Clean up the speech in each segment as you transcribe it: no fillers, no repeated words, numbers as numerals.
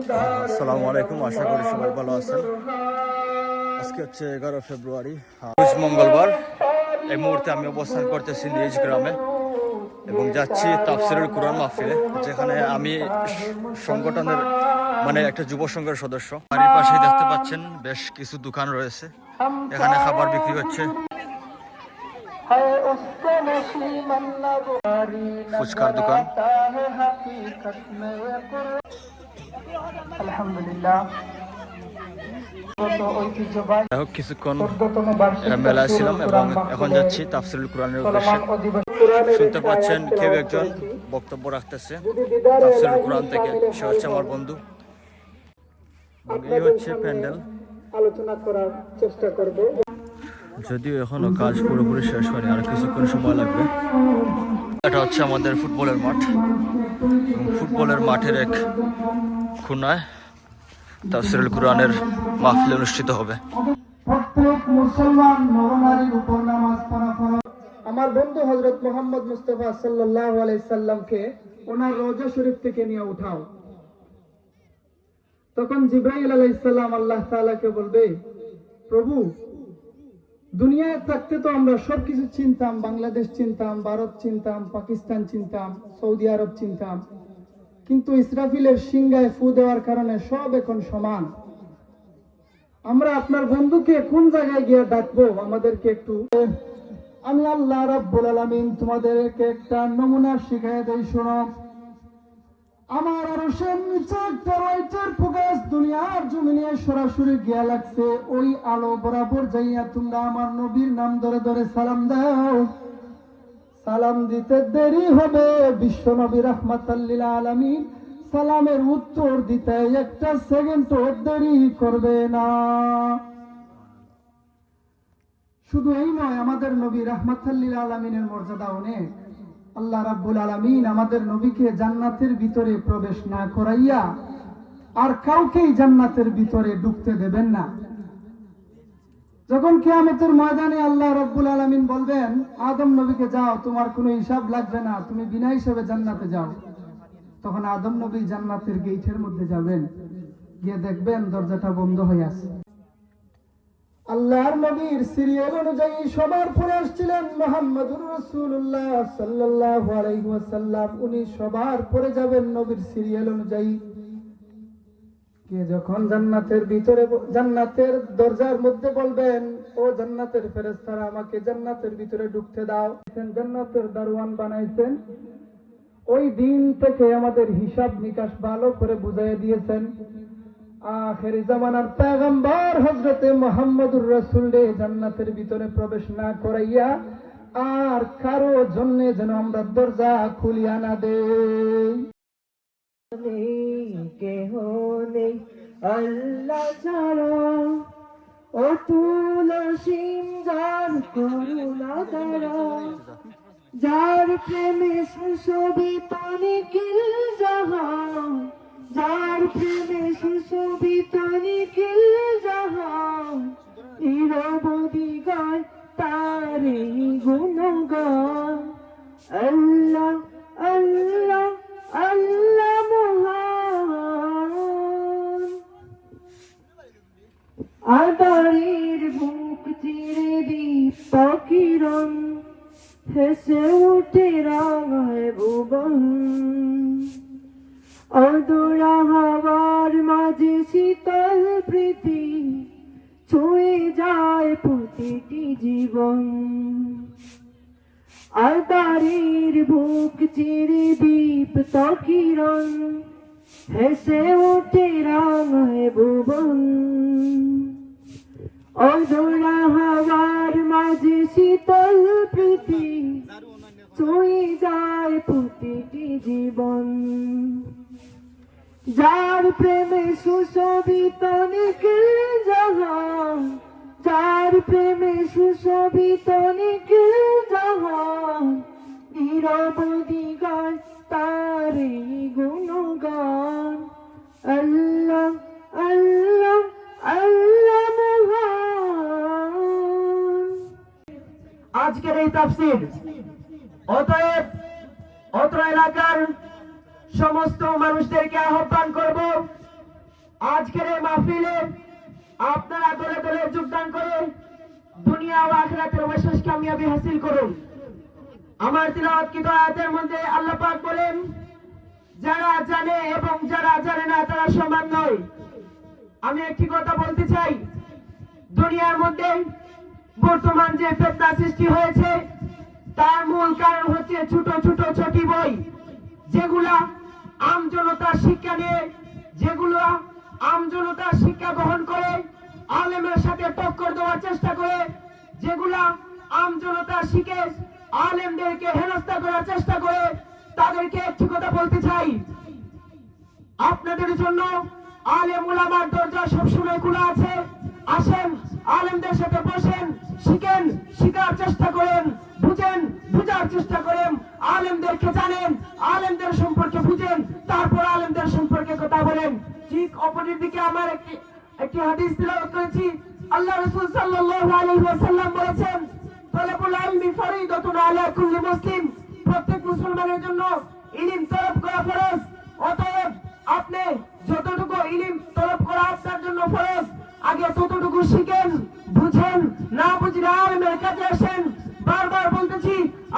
আসসালামু আলাইকুম, আশা করি সবাই ভালো আছেন। আজকে হচ্ছে 11 ফেব্রুয়ারি, মঙ্গলবার। এই মুহূর্তে আমি অবস্থান করতেছি নিজ গ্রামে এবং যাচ্ছি তাফসিরুল কুরআন মাহফিলে, যেখানে আমি সংগঠনের একটা যুব সংঘের সদস্য। বাড়ির পাশেই দেখতে পাচ্ছেন বেশ কিছু দোকান রয়েছে, এখানে খাবার বিক্রি হচ্ছে, ফুচকার দোকান। আলহামদুলিল্লাহ, কিছুক্ষণ মেলায় ছিলাম এবং এখন যাচ্ছি তাফসিরুল কুরআনের উদ্দেশ্যে। শুনতে পাচ্ছেন কেউ একজন বক্তব্য রাখতেছে তাফসিরুল কুরআন থেকে, সে হচ্ছে আমার বন্ধু। এই হচ্ছে প্যান্ডেল, আলোচনা করার চেষ্টা করব, যদিও এখনো কাজ পুরোপুরি শেষ হয়নি, আর কিছুক্ষণ সময় লাগবে। এটা হচ্ছে আমাদের ফুটবলের মাঠ, ফুটবলের মাঠের এক কোনায় তাফসিরুল কুরআনের মাহফিল অনুষ্ঠিত হবে। প্রত্যেক মুসলমান নরনারীর উপর নামাজ পড়া ফরজ। আমার বন্ধু হযরত মুহাম্মদ মুস্তাফা সাল্লাল্লাহু আলাইহি সাল্লামকে ওনার রওজা শরীফ থেকে নিয়ে উঠাও। তখন জিবরাইল আলাইহিস সালাম আল্লাহ তাআলাকে বলবে, প্রভু, দুনিয়ায় থাকতে তো আমরা সবকিছু চিনতাম, বাংলাদেশ চিনতাম, ভারত চিনতাম, পাকিস্তান চিনতাম, সৌদি আরব চিনতাম, কিন্তু ইসরাফিলের সিংহায় ফু দেওয়ার কারণে সব এখন সমান। আমরা আপনার বন্ধুকে কোন জায়গায় গিয়ে ডাকবো, আমাদেরকে একটু। আমি আল্লাহ রাব্বুল আলামিন তোমাদেরকে একটা নমুনা শিখাই দেই, শোনো। আমার আরশের নিচে একটা লাইটের ফোকাস দুনিয়ার জমিনে সরাসরি গিয়া লাগছে। ওই আলো বরাবর যাইয়া তোমরা আমার নবীর নাম ধরে ধরে সালাম দাও। সালাম দিতে দেরি হবে, বিশ্ব নবী রাহমাতাল লিল আলামিন সালামের উত্তর দিতে একটা সেকেন্ড দেরি করবে না। শুধু এই নয়, আমাদের নবী রাহমাতাল লিল আলামিনের মর্যাদা অনেক। আল্লাহ রাব্বুল আলামিন আমাদের নবীকে জান্নাতের ভিতরে প্রবেশ না করাইয়া আর কাউকেই জান্নাতের ভিতরে ঢুকতে দেবেন না। যখন কিয়ামতের ময়দানে আল্লাহ রাব্বুল আলামিন বলবেন, আদম নবীকে যাও, তোমার কোনো হিসাব লাগবে না, তুমি বিনা হিসাবে জান্নাতে যাও, তখন আদম নবী জান্নাতের গেটের মধ্যে যাবেন, গিয়ে দেখবেন দরজাটা বন্ধ হয়ে আছে। আল্লাহর নবীর সিরিয়াল অনুযায়ী সবার পরে আসছিলেন মুহাম্মদুর রাসূলুল্লাহ সাল্লাল্লাহু আলাইহি ওয়াসাল্লাম। উনি সবার পরে যাবেন নবীর সিরিয়াল অনুযায়ী। কে যখন জান্নাতের ভিতরে, জান্নাতের দরজার মধ্যে বলবেন, ও জান্নাতের ফেরেশতারা, আমাকে জান্নাতের ভিতরে ঢুকতে দাও, জান্নাতের দারওয়ান বানাইছেন। ওই দিন থেকে আমাদের হিসাব নিকাশ ভালো করে বুঝাইয়া দিয়েছেন। আখেরি জামানার পয়গম্বর হযরতে মুহাম্মদুর রাসূলকে জান্নাতের ভিতরে প্রবেশ না করাইয়া আর কারো জন্য যেন আমরা দরজা খুলিয়া না দেই। কেহ নেই আল্লাহ ছাড়া, অতুল অসীম যার করুণা দ্বারা, যার প্রেমে সুশোভিত নিখিল জাহান, যার প্রেমে সুশোভিত নিখিল জাহান, নিরবধি গায় তারে গুণগান। আল্লাহ আল্লাহ আল্লাহ মহান। আদারের বুক চিরে দীপ্ত কিরণ, হেসে উঠে রাঙায় ভুবন। অদূরা হাওয়ার মাঝে শীতল প্রীতি ছুঁয়ে যায় প্রতিটি জীবন। আদারের বুক চিরে দীপ্ত কিরণ, হেসে উঠে রাঙায় ভুবন। অদূরা হাওয়ার মাঝে শীতল প্রীতি ছুঁয়ে যায় প্রতিটি জীবন। যার প্রেমে সুশোভিত নিখিল জাহান, যার প্রেমে সুশোভিত নিখিল জাহান, নিরবধি গায় তারে গুণগান। আল্লাহ আল্লাহ আল্লাহ মহান। আজকের এই তাফসীর অতএব অত্র এলাকার সমস্ত মানুষদেরকে আহ্বান করব, আজকের এই মাহফিলে আপনারা দলে দলে যোগদান করে দুনিয়া ও আখিরাতের বিশেষ কামিয়াবি হাসিল করুন। আমার তিলাওয়াতকৃত আয়াতের মধ্যে আল্লাহ পাক বলেন, যারা জানে এবং যারা জানে না তারা সমান নয়। আমি একটি কথা বলতে চাই, দুনিয়ার মধ্যে বর্তমান যে ফিতনা সৃষ্টি হয়েছে তার মূল কারণ হচ্ছে ছোট ছোট ছোটি বই, যেগুলা আমজনতার শিক্ষা নিয়ে, যেগুলো আমজনতার শিক্ষা গ্রহণ করে আলেমের সাথে টক্কর দেওয়ার চেষ্টা করে, যেগুলা আমজনতা শিখে আলেমদেরকে হেনস্থা করার চেষ্টা করে। তাদেরকে একটি কথা বলতে চাই, আপনাদের জন্য আলেম ওলামার দরজা সবসময় খোলা আছে। আসেন, আলেমদের সাথে বসেন, শিখেন, শিখার চেষ্টা করেন, বুঝেন, বুঝার চেষ্টা করেন, আলেমদেরকে জানেন, আলেমদের সম্পর্কে বুঝেন, তারপর আলেমদের সম্পর্কে কথা বলেন। ঠিক অপরের দিকে আমার একটি হাদিস তিলাওয়াত করেছি। আল্লাহ রাসূল সাল্লাল্লাহু আলাইহি ওয়াসাল্লাম বলেছেন, তলবুল ইলমি ফরিদাতুন আলা কুল্লি মুসলিম, প্রত্যেক মুসলমানের জন্য ইলম তলব করা ফরজ। অতএব আপনি যতটুকু ইলম তলব করা আপনার জন্য ফরজ, আগে ততটুকু শিখেন, বুঝেন, না বুঝলে আলেমের কাছে আসেন। বারবার বলতেছি,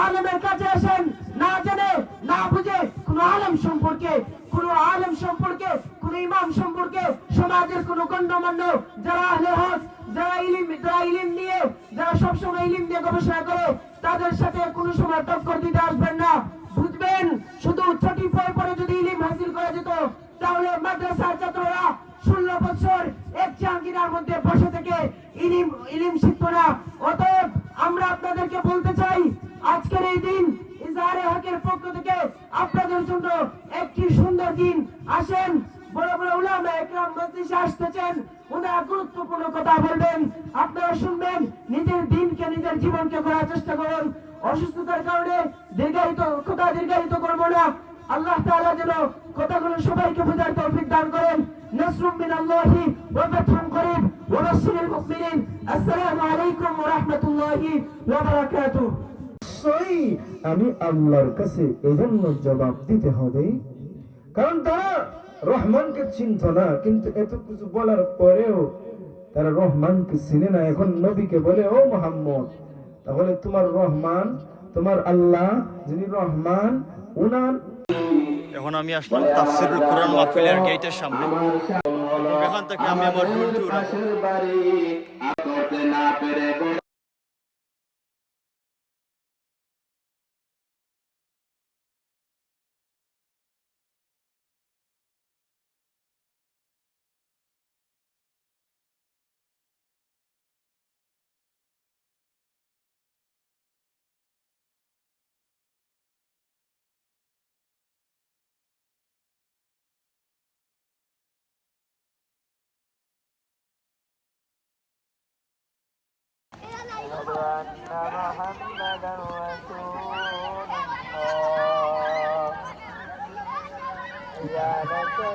আলেমের কাছে আসেন। না জেনে না বুঝে কোন আলেম সম্পর্কে, কোন আলেম সম্পর্কে, কোন ইমাম সম্পর্কে, সমাজের কোন গণ্যমান্য যারা আহলে হক, যারা ইলম নিয়ে, যারা সবসময় ইলম নিয়ে গবেষণা করে, তাদের সাথে কোনো সময় টক্কর দিতে আসবেন না। বুঝবেন, শুধু ছটি পরে যদি ইলম হাসিল করা যেত তাহলে মাদ্রাসার ছাত্ররা 16 বছর এক চাঙ্গিনার মধ্যে বসে থেকে ইলম শিখতো না। অতএব আমরা আপনাদেরকে বলতে চাই, আজকের এই দিন ইজহারে হকের পক্ষ থেকে আপনাদের জন্য একটি সুন্দর দিন। আসেন, বড় বড় উলামা একরাম মজলিসে আসতেছেন, ওনারা গুরুত্বপূর্ণ কথা বলবেন, আপনারা শুনবেন, নিজের দিনকে, নিজের জীবনকে করার চেষ্টা করুন। অসুস্থতার কারণে দীর্ঘায়িত করবো না। আল্লাহ তাআলা যেন কথাগুলো সবাইকে বোঝার তৌফিক দান করেন। নাসরুম মিনাল্লাহি ওয়া ফাতহুন করিব ওয়া বাশশিরিল মুমিনিন। আসসালামু আলাইকুম ওয়া রাহমাতুল্লাহি ওয়া বারাকাতুহু। আমি আল্লাহর কাছে এজন্য জবাব দিতে হবে, কারণ তারা রহমানকে চিনত না, কিন্তু এত কিছু বলার পরেও তারা রহমানকে চিনে না। এখন নবীকে বলে, ও মুহাম্মদ, তাহলে তোমার রহমান, তোমার আল্লাহ যিনি রহমান, উনার। এখন আমি আসলাম তাফসিরুল কুরআন মাহফিলের গেটের সামনে, এবং এখান থেকে আমি আমার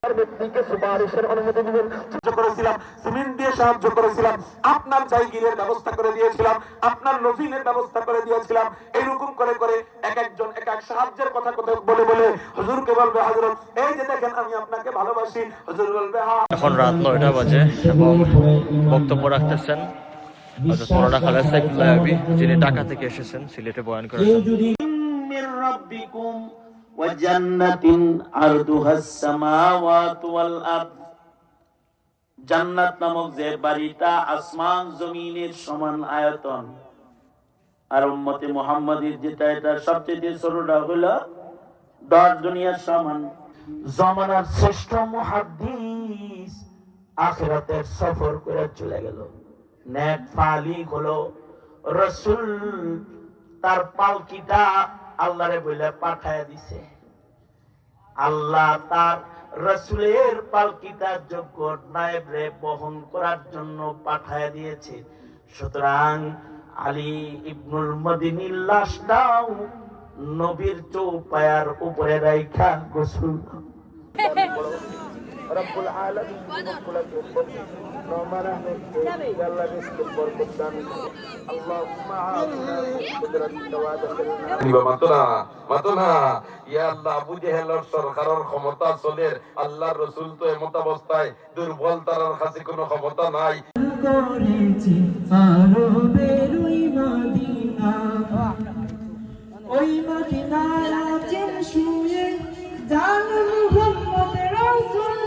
ট্যুর ব্যক্তিকে সুপারিশের অনুমতি দিবেন, সাহায্য করেছিলাম, সিমেন্ট দিয়ে সাহায্য করেছিলাম, আপনার জায়গিরের ব্যবস্থা করে দিয়েছিলাম, আপনার নভিনের ব্যবস্থা করে দিয়েছিলাম। এইরকম করে করে এক একজন এক এক সাহায্যের কথা বলে বলে হুজুরকে বলবে, হযরত এই যে দেখেন আমি আপনাকে ভালোবাসি। হুজুর বলবে, হ্যাঁ। এখন রাত 9টা বাজে এবং বক্তব্য রাখতেছেন হযরত মাওলানা খালেদ সাইফুল্লাহ আবি, যিনি ঢাকা থেকে এসেছেন সিলেটে বয়ান করেছেন। মির রাব্বিকুম ওয়া জান্নাতিন আরদুহাস সামাওয়াতু ওয়াল আরদ, জান্নাত নামক যে বাড়িটা আসমান জমিনের সমান আয়তন, আর উম্মতে মুহাম্মাদীর যেটা এটা সবচেয়ে ছোটটা হলো 10 দুনিয়ার সমান। জমানার শ্রেষ্ঠ মুহাদ্দিস আখিরাতের সফর করে চলে গেল, নেক ফালি হলো রাসূল তার পালকিটা আল্লাহরে বলে পাঠায় দিছে। আল্লাহ তার রাসূলের পালকিটা যোগ্য নায়েবরে বহন করার জন্য পাঠায় দিয়েছে। সুতরাং আলী ইবনুল মদিনীর লাশটাও নবীর চৌপায়ার উপরে রাইখা গোসল রব্বুল আলামিন যুবকগুলোকে রহমান আহমেদকে আল্লাহ রিজকের বরকত দান করুন। আল্লাহুম্মা আ'তিনা মিন কুদরাতিকা ওয়া আদখিলনা নিবা মাতো না ইয়া আল্লাহ আবু জেহেলের সরকারের ক্ষমতা চলে আল্লাহর রাসূল তো এমত অবস্থায় দুর্বল তার কাছে কোনো ক্ষমতা নাই করেছি আরবের ওই মদিনা ওই মদিনায় আছেন শুয়ে জান মুহাম্মদ রাসূল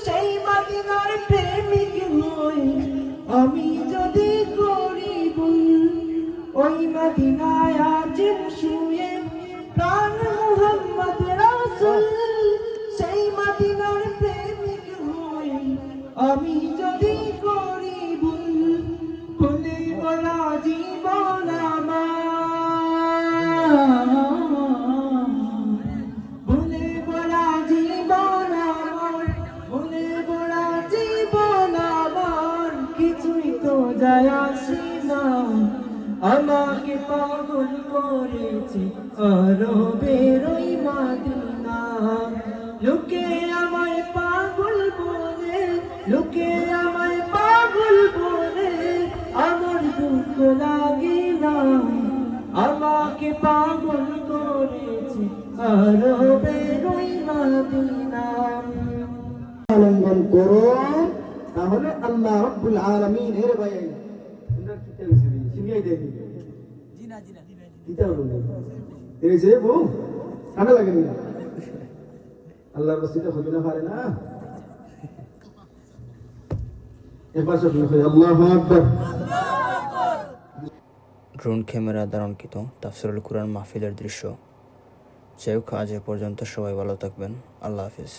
সেই মদিনার প্রেমিক হই আমি যদি করি ভুল ওই মদিনায় আছেন শুয়ে প্রাণ মুহাম্মদ রাসূল সেই মদিনার প্রেমিক হই আমি যদি করি ভুল ভুলে বলা জীবন আমার ভুলে বলা জীবন আমার ভুলে বলা জীবন আমার কিছুই তো যায় আসে না আমাকে পাগল করেছে আরবের ওই মদিনা লোকে আমায় পাগল বলে লোকে আমায় পাগল বলে আমার দুঃখ লাগে না আমাকে পাগল করেছে আরবের ওই মদিনা আলিঙ্গন করো তাহলে আল্লাহ রাব্বুল আলামিন এর ভাই তোমরা কি তেলছে সিঙ্গাই দেবি জিনা দিতে হলো এই যে বউ ঠান্ডা লাগে না আল্লাহর রাসূল হবে না পারে না একবার সব লিখে আল্লাহু আকবার। ড্রোন ক্যামেরা দ্বারা অঙ্কিত তাফসিরুল কুরআন মাহফিলের দৃশ্য। যাই হোক, আজ এ পর্যন্ত, সবাই ভালো থাকবেন। আল্লাহ হাফিজ।